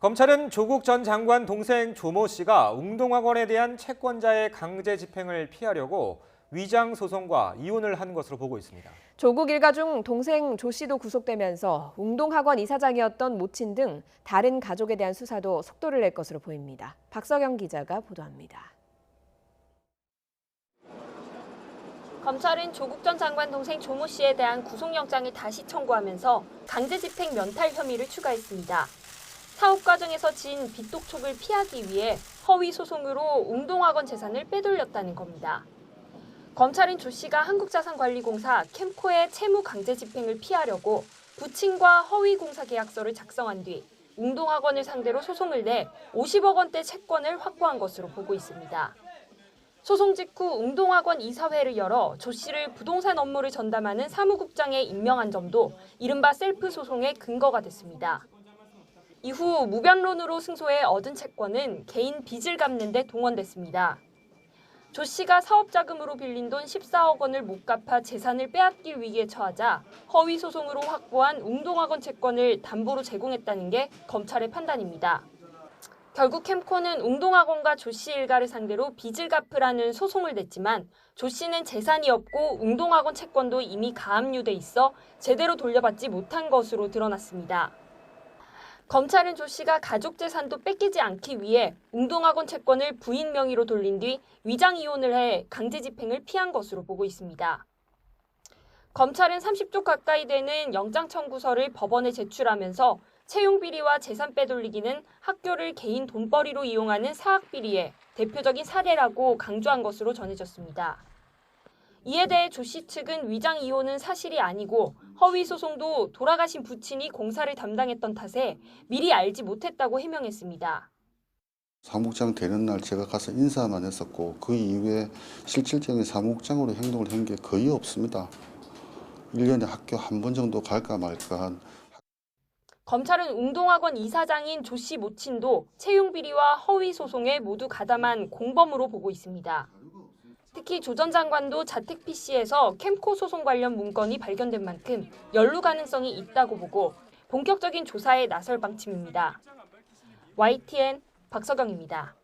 검찰은 조국 전 장관 동생 조모 씨가 웅동학원에 대한 채권자의 강제 집행을 피하려고 위장 소송과 이혼을 한 것으로 보고 있습니다. 조국 일가 중 동생 조 씨도 구속되면서 웅동학원 이사장이었던 모친 등 다른 가족에 대한 수사도 속도를 낼 것으로 보입니다. 박서경 기자가 보도합니다. 검찰은 조국 전 장관 동생 조모 씨에 대한 구속영장을 다시 청구하면서 강제집행 면탈 혐의를 추가했습니다. 사업 과정에서 진 빚독촉을 피하기 위해 허위 소송으로 웅동학원 재산을 빼돌렸다는 겁니다. 검찰은 조 씨가 한국자산관리공사 캠코의 채무 강제 집행을 피하려고 부친과 허위 공사 계약서를 작성한 뒤 웅동학원을 상대로 소송을 내 50억 원대 채권을 확보한 것으로 보고 있습니다. 소송 직후 웅동학원 이사회를 열어 조 씨를 부동산 업무를 전담하는 사무국장에 임명한 점도 이른바 셀프 소송의 근거가 됐습니다. 이후 무변론으로 승소해 얻은 채권은 개인 빚을 갚는 데 동원됐습니다. 조 씨가 사업자금으로 빌린 돈 14억 원을 못 갚아 재산을 빼앗길 위기에 처하자 허위 소송으로 확보한 웅동학원 채권을 담보로 제공했다는 게 검찰의 판단입니다. 결국 캠코는 웅동학원과 조 씨 일가를 상대로 빚을 갚으라는 소송을 냈지만 조 씨는 재산이 없고 웅동학원 채권도 이미 가압류돼 있어 제대로 돌려받지 못한 것으로 드러났습니다. 검찰은 조 씨가 가족 재산도 뺏기지 않기 위해 웅동학원 채권을 부인 명의로 돌린 뒤 위장 이혼을 해 강제 집행을 피한 것으로 보고 있습니다. 검찰은 30조 가까이 되는 영장 청구서를 법원에 제출하면서 채용 비리와 재산 빼돌리기는 학교를 개인 돈벌이로 이용하는 사학 비리의 대표적인 사례라고 강조한 것으로 전해졌습니다. 이에 대해 조 씨 측은 위장 이혼은 사실이 아니고 허위 소송도 돌아가신 부친이 공사를 담당했던 탓에 미리 알지 못했다고 해명했습니다. 사무국장 되는 날 제가 가서 인사만 했었고 그 이후에 실질적인 사무국장으로 행동을 한 게 거의 없습니다. 1년에 학교 한 번 정도 갈까 말까 한. 검찰은 웅동학원 이사장인 조 씨 모친도 채용 비리와 허위 소송에 모두 가담한 공범으로 보고 있습니다. 특히 조 전 장관도 자택 PC에서 캠코 소송 관련 문건이 발견된 만큼 연루 가능성이 있다고 보고 본격적인 조사에 나설 방침입니다. YTN 박서경입니다.